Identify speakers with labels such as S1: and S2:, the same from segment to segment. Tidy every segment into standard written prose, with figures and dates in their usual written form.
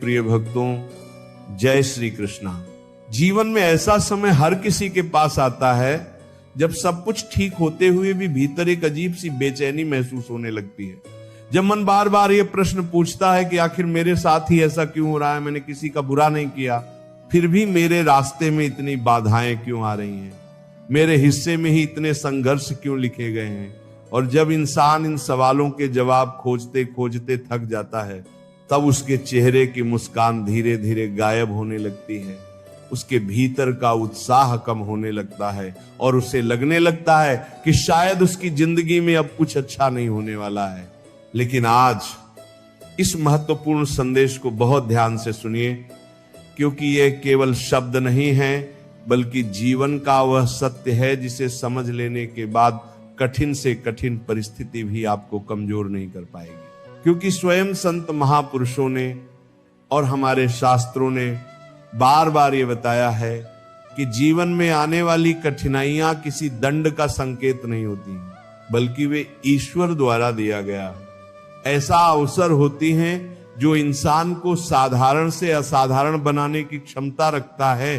S1: प्रिय भक्तों, जय श्री कृष्णा। जीवन में ऐसा समय हर किसी के पास आता है जब सब कुछ ठीक होते हुए भी भीतर एक अजीब सी बेचैनी महसूस होने लगती है। जब मन बार बार ये प्रश्न पूछता है कि आखिर मेरे साथ ही ऐसा क्यों हो रहा है, मैंने किसी का बुरा नहीं किया, फिर भी मेरे रास्ते में इतनी बाधाएं क्यों आ रही हैं, मेरे हिस्से में ही इतने संघर्ष क्यों लिखे गए हैं। और जब इंसान इन सवालों के जवाब खोजते खोजते थक जाता है, तब उसके चेहरे की मुस्कान धीरे धीरे गायब होने लगती है, उसके भीतर का उत्साह कम होने लगता है और उसे लगने लगता है कि शायद उसकी जिंदगी में अब कुछ अच्छा नहीं होने वाला है। लेकिन आज इस महत्वपूर्ण संदेश को बहुत ध्यान से सुनिए, क्योंकि यह केवल शब्द नहीं है बल्कि जीवन का वह सत्य है जिसे समझ लेने के बाद कठिन से कठिन परिस्थिति भी आपको कमजोर नहीं कर पाएगी। क्योंकि स्वयं संत महापुरुषों ने और हमारे शास्त्रों ने बार बार ये बताया है कि जीवन में आने वाली कठिनाइयां किसी दंड का संकेत नहीं होती, बल्कि वे ईश्वर द्वारा दिया गया ऐसा अवसर होती हैं जो इंसान को साधारण से असाधारण बनाने की क्षमता रखता है।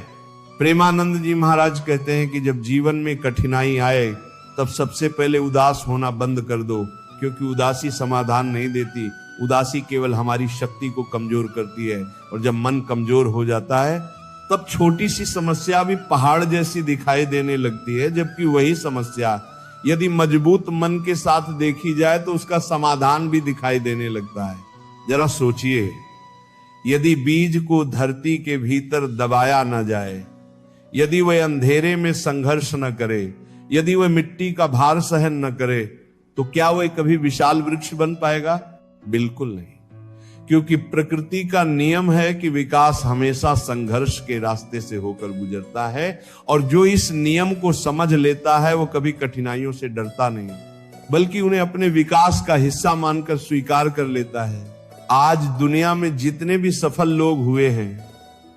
S1: प्रेमानंद जी महाराज कहते हैं कि जब जीवन में कठिनाई आए तब सबसे पहले उदास होना बंद कर दो, क्योंकि उदासी समाधान नहीं देती, उदासी केवल हमारी शक्ति को कमजोर करती है। और जब मन कमजोर हो जाता है तब छोटी सी समस्या भी पहाड़ जैसी दिखाई देने लगती है, जबकि वही समस्या यदि मजबूत मन के साथ देखी जाए तो उसका समाधान भी दिखाई देने लगता है। जरा सोचिए, यदि बीज को धरती के भीतर दबाया न जाए, यदि वह अंधेरे में संघर्ष न करे, यदि वह मिट्टी का भार सहन न करे, तो क्या वह कभी विशाल वृक्ष बन पाएगा? बिल्कुल नहीं, क्योंकि प्रकृति का नियम है कि विकास हमेशा संघर्ष के रास्ते से होकर गुजरता है, और जो इस नियम को समझ लेता है वो कभी कठिनाइयों से डरता नहीं, बल्कि उन्हें अपने विकास का हिस्सा मानकर स्वीकार कर लेता है। आज दुनिया में जितने भी सफल लोग हुए हैं,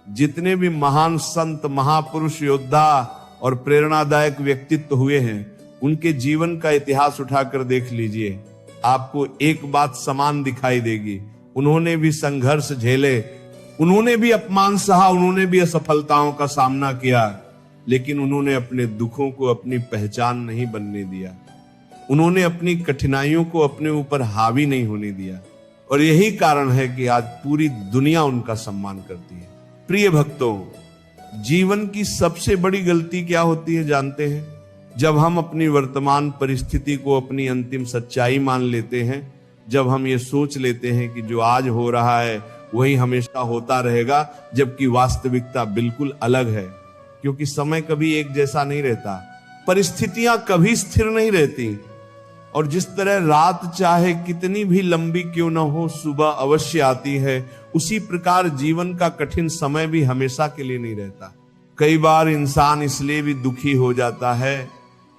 S1: जितने भी महान संत, महापुरुष, योद्धा और प्रेरणादायक व्यक्तित्व हुए हैं, उनके जीवन का इतिहास उठाकर देख लीजिए, आपको एक बात समान दिखाई देगी। उन्होंने भी संघर्ष झेले, उन्होंने भी अपमान सहा, उन्होंने भी असफलताओं का सामना किया, लेकिन उन्होंने अपने दुखों को अपनी पहचान नहीं बनने दिया, उन्होंने अपनी कठिनाइयों को अपने ऊपर हावी नहीं होने दिया। और यही कारण है कि आज पूरी दुनिया उनका सम्मान करती है। प्रिय भक्तों, जीवन की सबसे बड़ी गलती क्या होती है जानते हैं? जब हम अपनी वर्तमान परिस्थिति को अपनी अंतिम सच्चाई मान लेते हैं, जब हम ये सोच लेते हैं कि जो आज हो रहा है वही हमेशा होता रहेगा, जबकि वास्तविकता बिल्कुल अलग है। क्योंकि समय कभी एक जैसा नहीं रहता, परिस्थितियां कभी स्थिर नहीं रहती, और जिस तरह रात चाहे कितनी भी लंबी क्यों न हो, सुबह अवश्य आती है, उसी प्रकार जीवन का कठिन समय भी हमेशा के लिए नहीं रहता। कई बार इंसान इसलिए भी दुखी हो जाता है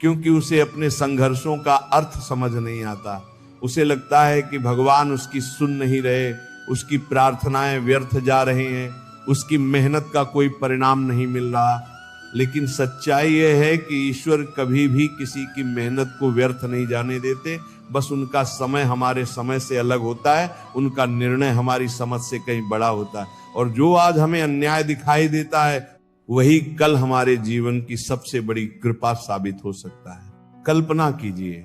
S1: क्योंकि उसे अपने संघर्षों का अर्थ समझ नहीं आता। उसे लगता है कि भगवान उसकी सुन नहीं रहे, उसकी प्रार्थनाएं व्यर्थ जा रही हैं, उसकी मेहनत का कोई परिणाम नहीं मिल रहा। लेकिन सच्चाई यह है कि ईश्वर कभी भी किसी की मेहनत को व्यर्थ नहीं जाने देते, बस उनका समय हमारे समय से अलग होता है, उनका निर्णय हमारी समझ से कहीं बड़ा होता है। और जो आज हमें अन्याय दिखाई देता है वही कल हमारे जीवन की सबसे बड़ी कृपा साबित हो सकता है। कल्पना कीजिए,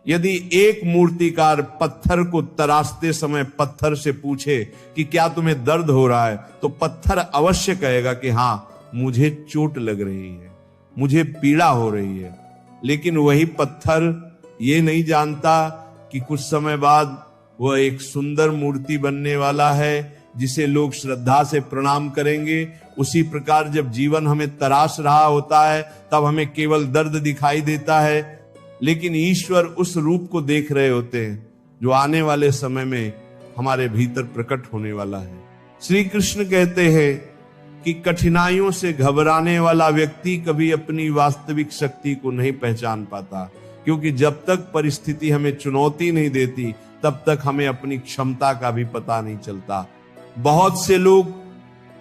S1: यदि एक मूर्तिकार पत्थर को तराशते समय पत्थर से पूछे कि क्या तुम्हें दर्द हो रहा है, तो पत्थर अवश्य कहेगा कि हाँ, मुझे चोट लग रही है, मुझे पीड़ा हो रही है। लेकिन वही पत्थर ये नहीं जानता कि कुछ समय बाद वह एक सुंदर मूर्ति बनने वाला है जिसे लोग श्रद्धा से प्रणाम करेंगे। उसी प्रकार जब जीवन हमें तराश रहा होता है तब हमें केवल दर्द दिखाई देता है, लेकिन ईश्वर उस रूप को देख रहे होते हैं जो आने वाले समय में हमारे भीतर प्रकट होने वाला है। श्री कृष्ण कहते हैं कि कठिनाइयों से घबराने वाला व्यक्ति कभी अपनी वास्तविक शक्ति को नहीं पहचान पाता, क्योंकि जब तक परिस्थिति हमें चुनौती नहीं देती तब तक हमें अपनी क्षमता का भी पता नहीं चलता। बहुत से लोग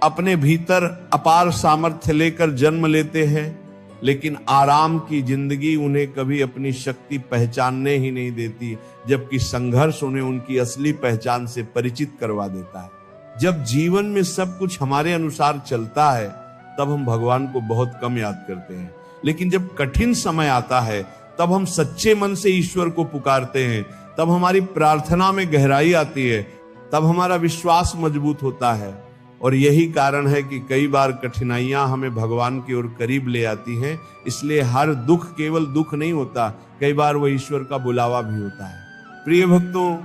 S1: अपने भीतर अपार सामर्थ्य लेकर जन्म लेते हैं, लेकिन आराम की जिंदगी उन्हें कभी अपनी शक्ति पहचानने ही नहीं देती, जबकि संघर्ष उन्हें उनकी असली पहचान से परिचित करवा देता है। जब जीवन में सब कुछ हमारे अनुसार चलता है तब हम भगवान को बहुत कम याद करते हैं, लेकिन जब कठिन समय आता है तब हम सच्चे मन से ईश्वर को पुकारते हैं, तब हमारी प्रार्थना में गहराई आती है, तब हमारा विश्वास मजबूत होता है। और यही कारण है कि कई बार कठिनाइयां हमें भगवान की ओर करीब ले आती हैं। इसलिए हर दुख केवल दुख नहीं होता, कई बार वो ईश्वर का बुलावा भी होता है। प्रिय भक्तों,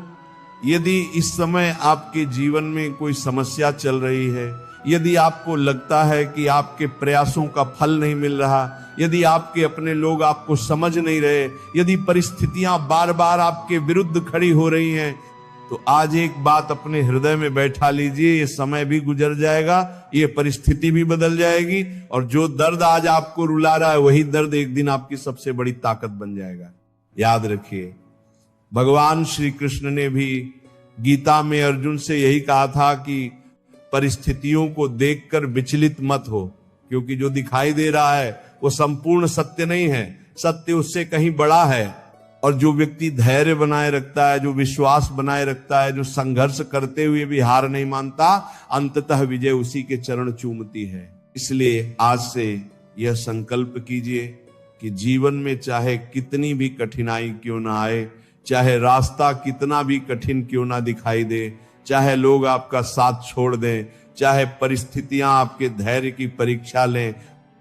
S1: यदि इस समय आपके जीवन में कोई समस्या चल रही है, यदि आपको लगता है कि आपके प्रयासों का फल नहीं मिल रहा, यदि आपके अपने लोग आपको समझ नहीं रहे, यदि परिस्थितियां बार बार आपके विरुद्ध खड़ी हो रही हैं, तो आज एक बात अपने हृदय में बैठा लीजिए, ये समय भी गुजर जाएगा, ये परिस्थिति भी बदल जाएगी, और जो दर्द आज आपको रुला रहा है वही दर्द एक दिन आपकी सबसे बड़ी ताकत बन जाएगा। याद रखिए, भगवान श्री कृष्ण ने भी गीता में अर्जुन से यही कहा था कि परिस्थितियों को देखकर विचलित मत हो, क्योंकि जो दिखाई दे रहा है वो संपूर्ण सत्य नहीं है, सत्य उससे कहीं बड़ा है। और जो व्यक्ति धैर्य बनाए रखता है, जो विश्वास बनाए रखता है, जो संघर्ष करते हुए भी हार नहीं मानता, अंततः विजय उसी के चरण चूमती है। इसलिए आज से यह संकल्प कीजिए कि जीवन में चाहे कितनी भी कठिनाई क्यों ना आए, चाहे रास्ता कितना भी कठिन क्यों ना दिखाई दे, चाहे लोग आपका साथ छोड़ दें, चाहे परिस्थितियां आपके धैर्य की परीक्षा लें,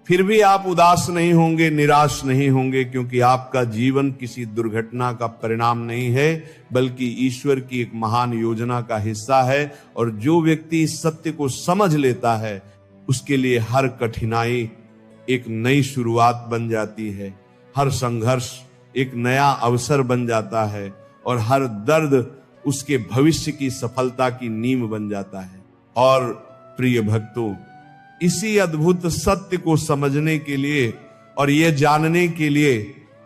S1: फिर भी आप उदास नहीं होंगे, निराश नहीं होंगे, क्योंकि आपका जीवन किसी दुर्घटना का परिणाम नहीं है, बल्कि ईश्वर की एक महान योजना का हिस्सा है। और जो व्यक्ति इस सत्य को समझ लेता है, उसके लिए हर कठिनाई एक नई शुरुआत बन जाती है, हर संघर्ष एक नया अवसर बन जाता है, और हर दर्द उसके भविष्य की सफलता की नींव बन जाता है। और प्रिय भक्तों, इसी अद्भुत सत्य को समझने के लिए और यह जानने के लिए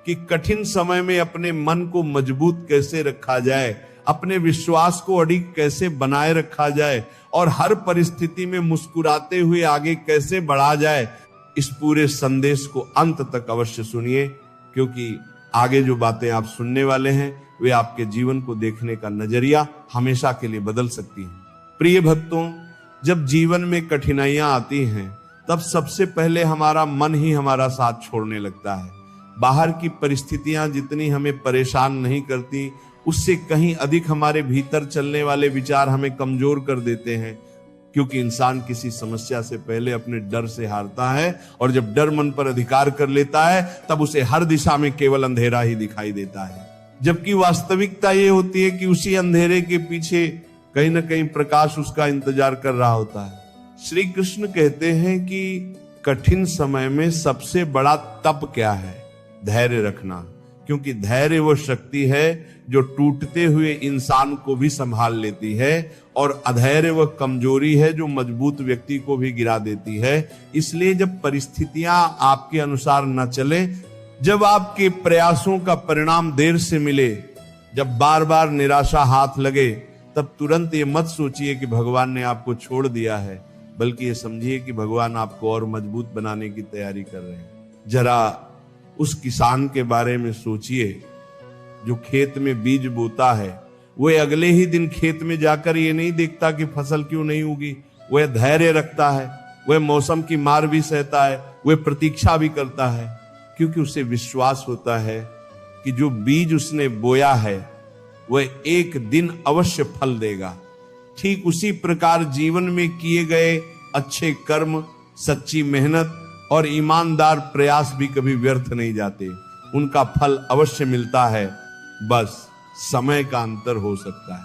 S1: कि कठिन समय में अपने मन को मजबूत कैसे रखा जाए, अपने विश्वास को अडिग कैसे बनाए रखा जाए, और हर परिस्थिति में मुस्कुराते हुए आगे कैसे बढ़ा जाए, इस पूरे संदेश को अंत तक अवश्य सुनिए, क्योंकि आगे जो बातें आप सुनने वाले हैं वे आपके जीवन को देखने का नजरिया हमेशा के लिए बदल सकती हैं। प्रिय भक्तों, जब जीवन में कठिनाइयां आती हैं तब सबसे पहले हमारा मन ही हमारा साथ छोड़ने लगता है। बाहर की परिस्थितियां जितनी हमें परेशान नहीं करती, उससे कहीं अधिक हमारे भीतर चलने वाले विचार हमें कमजोर कर देते हैं, क्योंकि इंसान किसी समस्या से पहले अपने डर से हारता है, और जब डर मन पर अधिकार कर लेता है तब उसे हर दिशा में केवल अंधेरा ही दिखाई देता है। जबकि वास्तविकता ये होती है कि उसी अंधेरे के पीछे कहीं ना कहीं प्रकाश उसका इंतजार कर रहा होता है। श्री कृष्ण कहते हैं कि कठिन समय में सबसे बड़ा तप क्या है? धैर्य रखना, क्योंकि धैर्य वो शक्ति है जो टूटते हुए इंसान को भी संभाल लेती है, और अधैर्य वह कमजोरी है जो मजबूत व्यक्ति को भी गिरा देती है। इसलिए जब परिस्थितियां आपके अनुसार न चले, जब आपके प्रयासों का परिणाम देर से मिले, जब बार बार निराशा हाथ लगे, तब तुरंत ये मत सोचिए कि भगवान ने आपको छोड़ दिया है, बल्कि ये समझिए कि भगवान आपको और मजबूत बनाने की तैयारी कर रहे हैं। जरा उस किसान के बारे में सोचिए जो खेत में बीज बोता है, वह अगले ही दिन खेत में जाकर ये नहीं देखता कि फसल क्यों नहीं उगी, वह धैर्य रखता है, वह मौसम की मार भी सहता है, वह प्रतीक्षा भी करता है, क्योंकि उसे विश्वास होता है कि जो बीज उसने बोया है वह एक दिन अवश्य फल देगा। ठीक उसी प्रकार जीवन में किए गए अच्छे कर्म, सच्ची मेहनत और ईमानदार प्रयास भी कभी व्यर्थ नहीं जाते, उनका फल अवश्य मिलता है, बस समय का अंतर हो सकता है।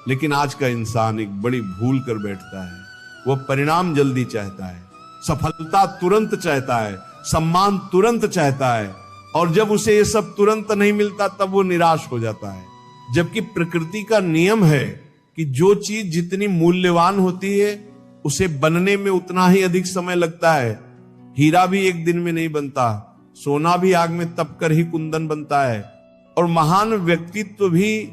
S1: लेकिन आज का इंसान एक बड़ी भूल कर बैठता है, वह परिणाम जल्दी चाहता है, सफलता तुरंत चाहता है, सम्मान तुरंत चाहता है, और जब उसे ये सब तुरंत नहीं मिलता तब वो निराश हो जाता है। जबकि प्रकृति का नियम है कि जो चीज जितनी मूल्यवान होती है उसे बनने में उतना ही अधिक समय लगता है। हीरा भी एक दिन में नहीं बनता, सोना भी आग में तपकर ही कुंदन बनता है, और महान व्यक्तित्व भी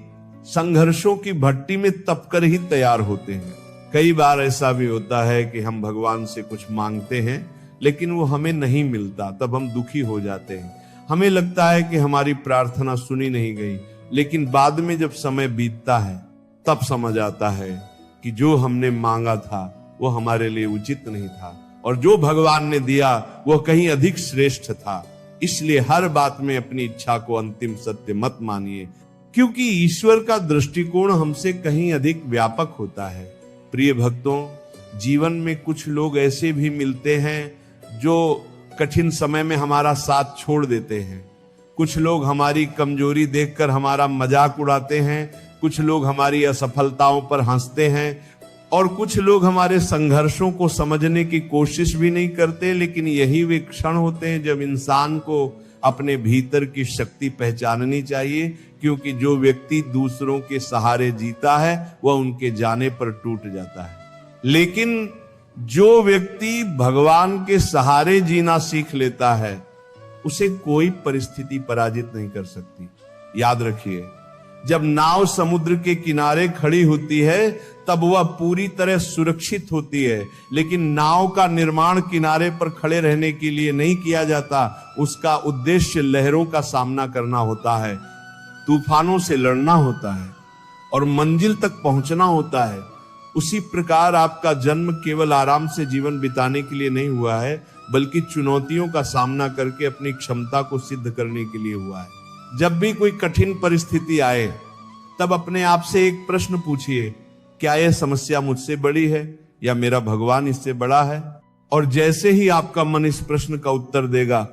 S1: संघर्षों की भट्टी में तपकर ही तैयार होते हैं। कई बार ऐसा भी होता है कि हम भगवान से कुछ मांगते हैं लेकिन वो हमें नहीं मिलता, तब हम दुखी हो जाते हैं। हमें लगता है कि हमारी प्रार्थना सुनी नहीं गई, लेकिन बाद में जब समय बीतता है तब समझ आता है कि जो हमने मांगा था वो हमारे लिए उचित नहीं था और जो भगवान ने दिया वो कहीं अधिक श्रेष्ठ था। इसलिए हर बात में अपनी इच्छा को अंतिम सत्य मत मानिए, क्योंकि ईश्वर का दृष्टिकोण हमसे कहीं अधिक व्यापक होता है। प्रिय भक्तों, जीवन में कुछ लोग ऐसे भी मिलते हैं जो कठिन समय में हमारा साथ छोड़ देते हैं। कुछ लोग हमारी कमजोरी देखकर हमारा मजाक उड़ाते हैं, कुछ लोग हमारी असफलताओं पर हंसते हैं और कुछ लोग हमारे संघर्षों को समझने की कोशिश भी नहीं करते। लेकिन यही वे क्षण होते हैं जब इंसान को अपने भीतर की शक्ति पहचाननी चाहिए, क्योंकि जो व्यक्ति दूसरों के सहारे जीता है वह उनके जाने पर टूट जाता है, लेकिन जो व्यक्ति भगवान के सहारे जीना सीख लेता है उसे कोई परिस्थिति पराजित नहीं कर सकती। याद रखिए, जब नाव समुद्र के किनारे खड़ी होती है तब वह पूरी तरह सुरक्षित होती है, लेकिन नाव का निर्माण किनारे पर खड़े रहने के लिए नहीं किया जाता। उसका उद्देश्य लहरों का सामना करना होता है, तूफानों से लड़ना होता है और मंजिल तक पहुंचना होता है। उसी प्रकार आपका जन्म केवल आराम से जीवन बिताने के लिए नहीं हुआ है, बल्कि चुनौतियों का सामना करके अपनी क्षमता को सिद्ध करने के लिए हुआ है। जब भी कोई कठिन परिस्थिति आए तब अपने आप से एक प्रश्न पूछिए, क्या यह समस्या मुझसे बड़ी है या मेरा भगवान इससे बड़ा है? और जैसे ही आपका मन इस प्रश्न का उत्तर देगा,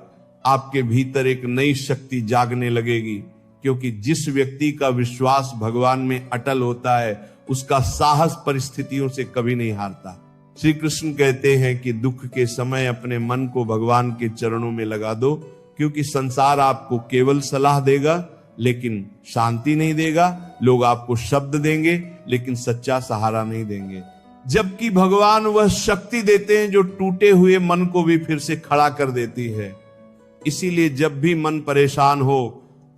S1: आपके भीतर एक नई शक्ति जागने लगेगी, क्योंकि जिस व्यक्ति का विश्वास भगवान में अटल होता है उसका साहस परिस्थितियों से कभी नहीं हारता। श्री कृष्ण कहते हैं कि दुख के समय अपने मन को भगवान के चरणों में लगा दो, क्योंकि संसार आपको केवल सलाह देगा लेकिन शांति नहीं देगा। लोग आपको शब्द देंगे लेकिन सच्चा सहारा नहीं देंगे, जबकि भगवान वह शक्ति देते हैं जो टूटे हुए मन को भी फिर से खड़ा कर देती है। इसीलिए जब भी मन परेशान हो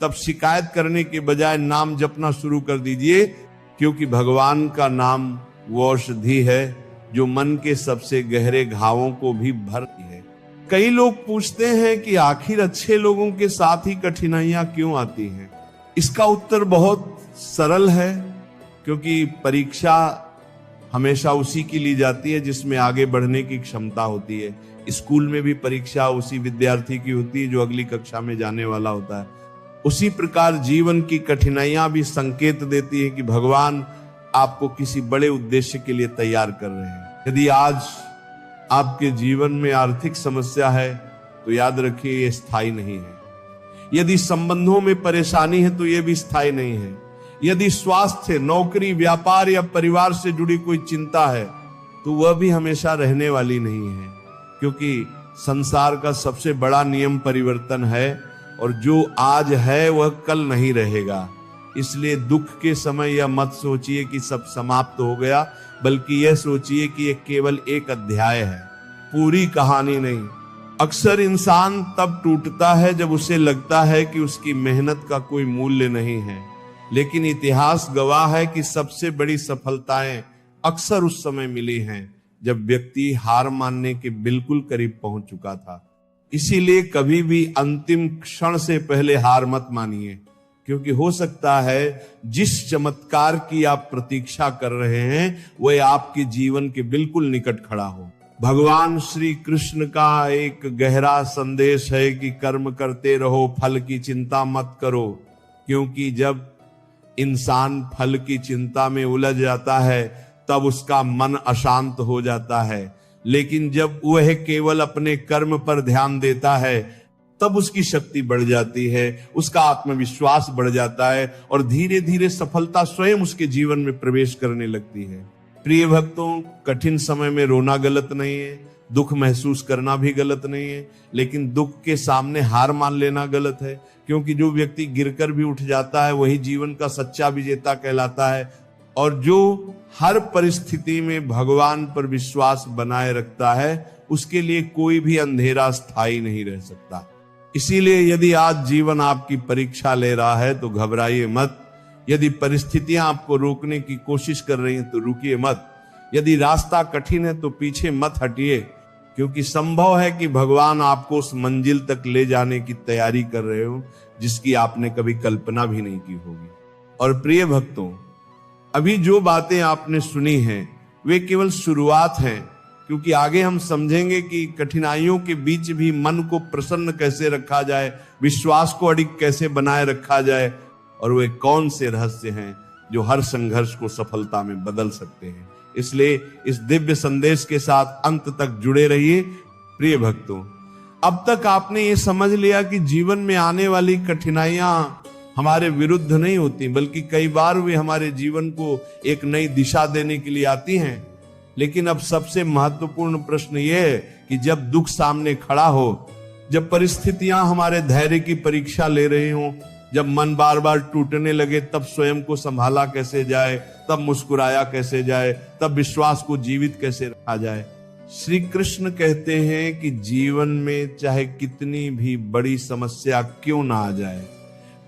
S1: तब शिकायत करने के बजाय नाम जपना शुरू कर दीजिए, क्योंकि भगवान का नाम वो औषधि है जो मन के सबसे गहरे घावों को भी भरती है। कई लोग पूछते हैं कि आखिर अच्छे लोगों के साथ ही कठिनाइयां क्यों आती हैं? इसका उत्तर बहुत सरल है, क्योंकि परीक्षा हमेशा उसी की ली जाती है जिसमें आगे बढ़ने की क्षमता होती है। स्कूल में भी परीक्षा उसी विद्यार्थी की होती है जो अगली कक्षा में जाने वाला होता है। उसी प्रकार जीवन की कठिनाइयां भी संकेत देती है कि भगवान आपको किसी बड़े उद्देश्य के लिए तैयार कर रहे हैं। यदि आज आपके जीवन में आर्थिक समस्या है तो याद रखिए ये स्थायी नहीं है। यदि संबंधों में परेशानी है तो यह भी स्थायी नहीं है। यदि स्वास्थ्य, नौकरी, व्यापार या परिवार से जुड़ी कोई चिंता है तो वह भी हमेशा रहने वाली नहीं है, क्योंकि संसार का सबसे बड़ा नियम परिवर्तन है और जो आज है वह कल नहीं रहेगा। इसलिए दुख के समय यह मत सोचिए कि सब समाप्त हो गया, बल्कि यह सोचिए कि यह केवल एक अध्याय है, पूरी कहानी नहीं। अक्सर इंसान तब टूटता है जब उसे लगता है कि उसकी मेहनत का कोई मूल्य नहीं है, लेकिन इतिहास गवाह है कि सबसे बड़ी सफलताएं अक्सर उस समय मिली हैं जब व्यक्ति हार मानने के बिल्कुल करीब पहुंच चुका था। इसीलिए कभी भी अंतिम क्षण से पहले हार मत मानिए, क्योंकि हो सकता है जिस चमत्कार की आप प्रतीक्षा कर रहे हैं वह आपके जीवन के बिल्कुल निकट खड़ा हो। भगवान श्री कृष्ण का एक गहरा संदेश है कि कर्म करते रहो, फल की चिंता मत करो, क्योंकि जब इंसान फल की चिंता में उलझ जाता है तब उसका मन अशांत हो जाता है, लेकिन जब वह केवल अपने कर्म पर ध्यान देता है तब उसकी शक्ति बढ़ जाती है, उसका आत्मविश्वास बढ़ जाता है और धीरे धीरे सफलता स्वयं उसके जीवन में प्रवेश करने लगती है। प्रिय भक्तों, कठिन समय में रोना गलत नहीं है, दुख महसूस करना भी गलत नहीं है, लेकिन दुख के सामने हार मान लेना गलत है, क्योंकि जो व्यक्ति गिरकर भी उठ जाता है वही जीवन का सच्चा विजेता कहलाता है। और जो हर परिस्थिति में भगवान पर विश्वास बनाए रखता है उसके लिए कोई भी अंधेरा स्थायी नहीं रह सकता। इसीलिए यदि आज जीवन आपकी परीक्षा ले रहा है तो घबराइए मत। यदि परिस्थितियां आपको रोकने की कोशिश कर रही हैं तो रुकिए मत। यदि रास्ता कठिन है तो पीछे मत हटिए, क्योंकि संभव है कि भगवान आपको उस मंजिल तक ले जाने की तैयारी कर रहे हो जिसकी आपने कभी कल्पना भी नहीं की होगी। और प्रिय भक्तों, अभी जो बातें आपने सुनी हैं वे केवल शुरुआत हैं, क्योंकि आगे हम समझेंगे कि कठिनाइयों के बीच भी मन को प्रसन्न कैसे रखा जाए, विश्वास को अडिग कैसे बनाए रखा जाए, और वे कौन से रहस्य हैं जो हर संघर्ष को सफलता में बदल सकते हैं। इसलिए इस दिव्य संदेश के साथ अंत तक जुड़े रहिए। प्रिय भक्तों, अब तक आपने ये समझ लिया कि जीवन में आने वाली कठिनाइयां हमारे विरुद्ध नहीं होती, बल्कि कई बार वे हमारे जीवन को एक नई दिशा देने के लिए आती हैं। लेकिन अब सबसे महत्वपूर्ण प्रश्न यह है कि जब दुख सामने खड़ा हो, जब परिस्थितियां हमारे धैर्य की परीक्षा ले रही हों, जब मन बार बार टूटने लगे, तब स्वयं को संभाला कैसे जाए, तब मुस्कुराया कैसे जाए, तब विश्वास को जीवित कैसे रखा जाए। श्री कृष्ण कहते हैं कि जीवन में चाहे कितनी भी बड़ी समस्या क्यों ना आ जाए,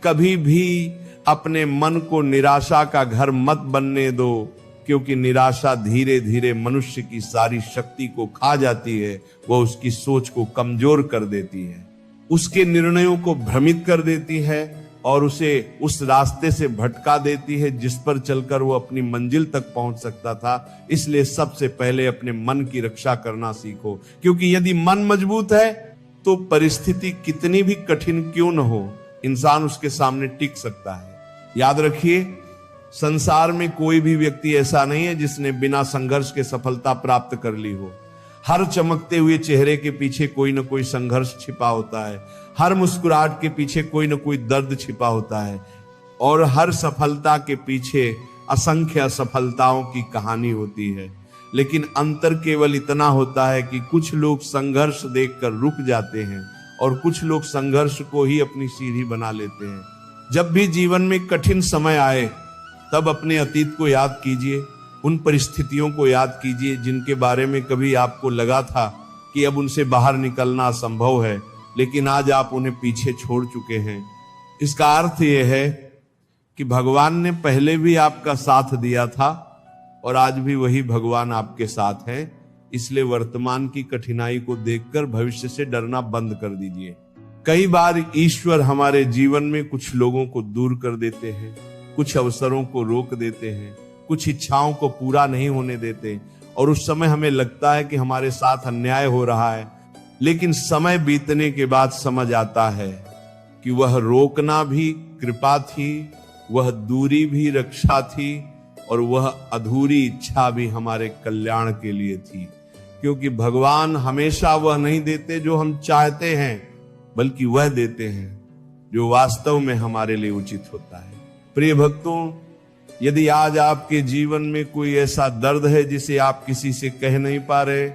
S1: कभी भी अपने मन को निराशा का घर मत बनने दो, क्योंकि निराशा धीरे धीरे मनुष्य की सारी शक्ति को खा जाती है। वह उसकी सोच को कमजोर कर देती है, उसके निर्णयों को भ्रमित कर देती है और उसे उस रास्ते से भटका देती है जिस पर चलकर वो अपनी मंजिल तक पहुंच सकता था। इसलिए सबसे पहले अपने मन की रक्षा करना सीखो, क्योंकि यदि मन मजबूत है तो परिस्थिति कितनी भी कठिन क्यों न हो, इंसान उसके सामने टिक सकता है। याद रखिए, संसार में कोई भी व्यक्ति ऐसा नहीं है जिसने बिना संघर्ष के सफलता प्राप्त कर ली हो। हर चमकते हुए चेहरे के पीछे कोई न कोई संघर्ष छिपा होता है, हर मुस्कुराहट के पीछे कोई न कोई दर्द छिपा होता है, और हर सफलता के पीछे असंख्य असफलताओं की कहानी होती है। लेकिन अंतर केवल इतना होता है कि कुछ लोग संघर्ष देखकर रुक जाते हैं और कुछ लोग संघर्ष को ही अपनी सीढ़ी बना लेते हैं। जब भी जीवन में कठिन समय आए, तब अपने अतीत को याद कीजिए, उन परिस्थितियों को याद कीजिए जिनके बारे में कभी आपको लगा था कि अब उनसे बाहर निकलना असंभव है, लेकिन आज आप उन्हें पीछे छोड़ चुके हैं। इसका अर्थ यह है कि भगवान ने पहले भी आपका साथ दिया था और आज भी वही भगवान आपके साथ है। इसलिए वर्तमान की कठिनाई को देखकर भविष्य से डरना बंद कर दीजिए। कई बार ईश्वर हमारे जीवन में कुछ लोगों को दूर कर देते हैं, कुछ अवसरों को रोक देते हैं, कुछ इच्छाओं को पूरा नहीं होने देते, और उस समय हमें लगता है कि हमारे साथ अन्याय हो रहा है। लेकिन समय बीतने के बाद समझ आता है कि वह रोकना भी कृपा थी, वह दूरी भी रक्षा थी, और वह अधूरी इच्छा भी हमारे कल्याण के लिए थी। क्योंकि भगवान हमेशा वह नहीं देते जो हम चाहते हैं, बल्कि वह देते हैं जो वास्तव में हमारे लिए उचित होता है। प्रिय भक्तों, यदि आज आपके जीवन में कोई ऐसा दर्द है जिसे आप किसी से कह नहीं पा रहे,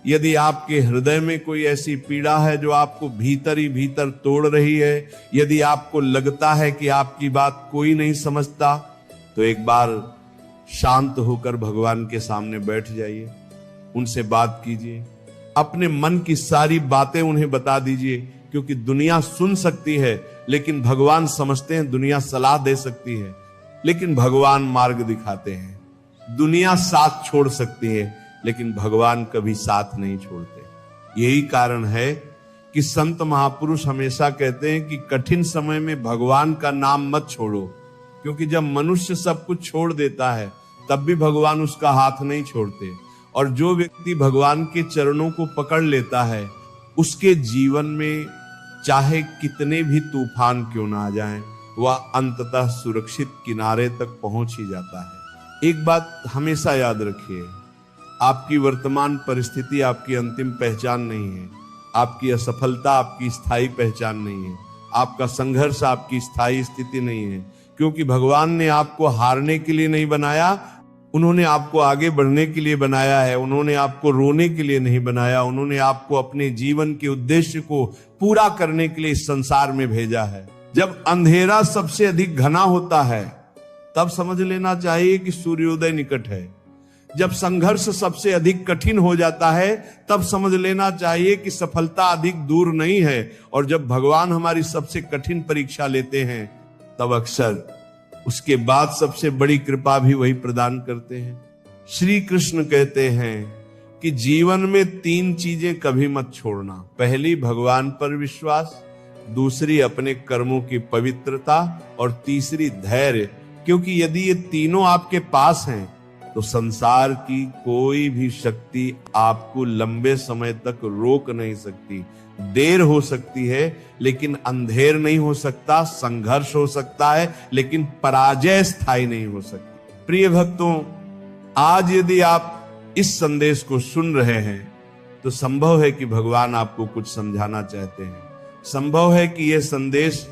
S1: यदि आपके हृदय में कोई ऐसी पीड़ा है जो आपको भीतर ही भीतर तोड़ रही है, यदि आपको लगता है कि आपकी बात कोई नहीं समझता, तो एक बार शांत होकर भगवान के सामने बैठ जाइए, उनसे बात कीजिए, अपने मन की सारी बातें उन्हें बता दीजिए। क्योंकि दुनिया सुन सकती है, लेकिन भगवान समझते हैं दुनिया सलाह दे सकती है, लेकिन भगवान मार्ग दिखाते हैं। दुनिया साथ छोड़ सकती है, लेकिन भगवान कभी साथ नहीं छोड़ते। यही कारण है कि संत महापुरुष हमेशा कहते हैं कि कठिन समय में भगवान का नाम मत छोड़ो, क्योंकि जब मनुष्य सब कुछ छोड़ देता है तब भी भगवान उसका हाथ नहीं छोड़ते। और जो व्यक्ति भगवान के चरणों को पकड़ लेता है, उसके जीवन में चाहे कितने भी तूफान क्यों ना आ जाएं, वह अंततः सुरक्षित किनारे तक पहुंच ही जाता है। एक बात हमेशा याद रखिए, आपकी वर्तमान परिस्थिति आपकी अंतिम पहचान नहीं है, आपकी असफलता आपकी स्थायी पहचान नहीं है, आपका संघर्ष आपकी स्थायी स्थिति नहीं है। क्योंकि भगवान ने आपको हारने के लिए नहीं बनाया, उन्होंने आपको आगे बढ़ने के लिए बनाया है। उन्होंने आपको रोने के लिए नहीं बनाया, उन्होंने आपको अपने जीवन के उद्देश्य को पूरा करने के लिए इस संसार में भेजा है। जब अंधेरा सबसे अधिक घना होता है, तब समझ लेना चाहिए कि सूर्योदय निकट है। जब संघर्ष सबसे अधिक कठिन हो जाता है, तब समझ लेना चाहिए कि सफलता अधिक दूर नहीं है। और जब भगवान हमारी सबसे कठिन परीक्षा लेते हैं, तब अक्सर उसके बाद सबसे बड़ी कृपा भी वही प्रदान करते हैं। श्री कृष्ण कहते हैं कि जीवन में 3 चीजें कभी मत छोड़ना। पहली, भगवान पर विश्वास, दूसरी अपने कर्मों की पवित्रता, और तीसरी धैर्य। क्योंकि यदि ये तीनों आपके पास हैं तो संसार की कोई भी शक्ति आपको लंबे समय तक रोक नहीं सकती। देर हो सकती है लेकिन अंधेर नहीं हो सकता, संघर्ष हो सकता है लेकिन पराजय स्थायी नहीं हो सकती। प्रिय भक्तों, आज यदि आप इस संदेश को सुन रहे हैं तो संभव है कि भगवान आपको कुछ समझाना चाहते हैं। संभव है कि यह संदेश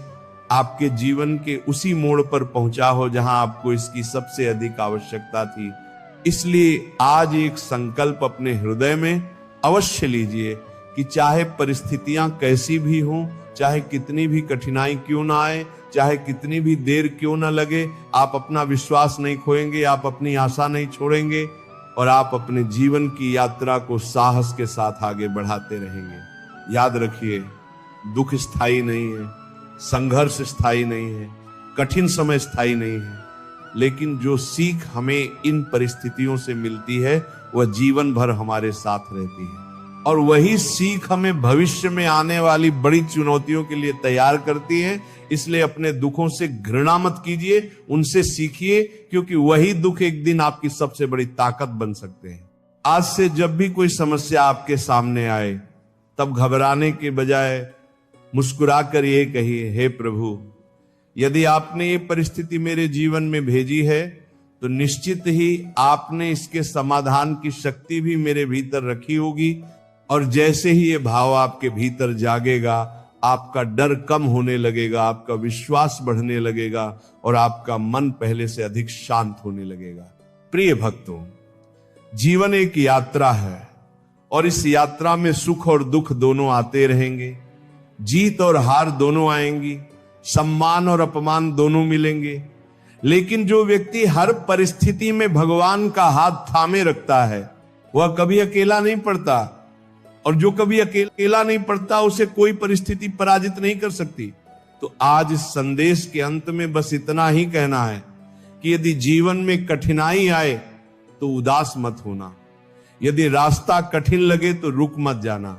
S1: आपके जीवन के उसी मोड़ पर पहुंचा हो जहां आपको इसकी सबसे अधिक आवश्यकता थी। इसलिए आज एक संकल्प अपने हृदय में अवश्य लीजिए कि चाहे परिस्थितियां कैसी भी हों, चाहे कितनी भी कठिनाई क्यों ना आए, चाहे कितनी भी देर क्यों ना लगे, आप अपना विश्वास नहीं खोएंगे, आप अपनी आशा नहीं छोड़ेंगे और आप अपने जीवन की यात्रा को साहस के साथ आगे बढ़ाते रहेंगे। याद रखिए, दुख स्थायी नहीं है, संघर्ष स्थायी नहीं है, कठिन समय स्थायी नहीं है, लेकिन जो सीख हमें इन परिस्थितियों से मिलती है वह जीवन भर हमारे साथ रहती है और वही सीख हमें भविष्य में आने वाली बड़ी चुनौतियों के लिए तैयार करती है। इसलिए अपने दुखों से घृणा मत कीजिए, उनसे सीखिए, क्योंकि वही दुख एक दिन आपकी सबसे बड़ी ताकत बन सकते हैं। आज से जब भी कोई समस्या आपके सामने आए तब घबराने के बजाय मुस्कुराकर ये कहिए, हे प्रभु, यदि आपने ये परिस्थिति मेरे जीवन में भेजी है तो निश्चित ही आपने इसके समाधान की शक्ति भी मेरे भीतर रखी होगी। और जैसे ही ये भाव आपके भीतर जागेगा, आपका डर कम होने लगेगा, आपका विश्वास बढ़ने लगेगा और आपका मन पहले से अधिक शांत होने लगेगा। प्रिय भक्तों, जीवन एक यात्रा है और इस यात्रा में सुख और दुख दोनों आते रहेंगे, जीत और हार दोनों आएंगी, सम्मान और अपमान दोनों मिलेंगे। लेकिन जो व्यक्ति हर परिस्थिति में भगवान का हाथ थामे रखता है वह कभी अकेला नहीं पड़ता, और जो कभी अकेला नहीं पड़ता उसे कोई परिस्थिति पराजित नहीं कर सकती। तो आज इस संदेश के अंत में बस इतना ही कहना है कि यदि जीवन में कठिनाई आए तो उदास मत होना, यदि रास्ता कठिन लगे तो रुक मत जाना,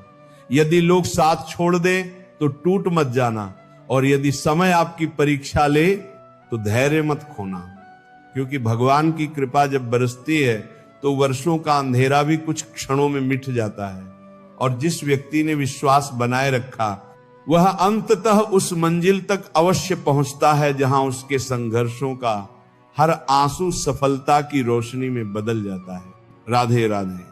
S1: यदि लोग साथ छोड़ दे तो टूट मत जाना, और यदि समय आपकी परीक्षा ले तो धैर्य मत खोना। क्योंकि भगवान की कृपा जब बरसती है तो वर्षों का अंधेरा भी कुछ क्षणों में मिट जाता है, और जिस व्यक्ति ने विश्वास बनाए रखा वह अंततः उस मंजिल तक अवश्य पहुंचता है जहां उसके संघर्षों का हर आंसू सफलता की रोशनी में बदल जाता है। राधे राधे।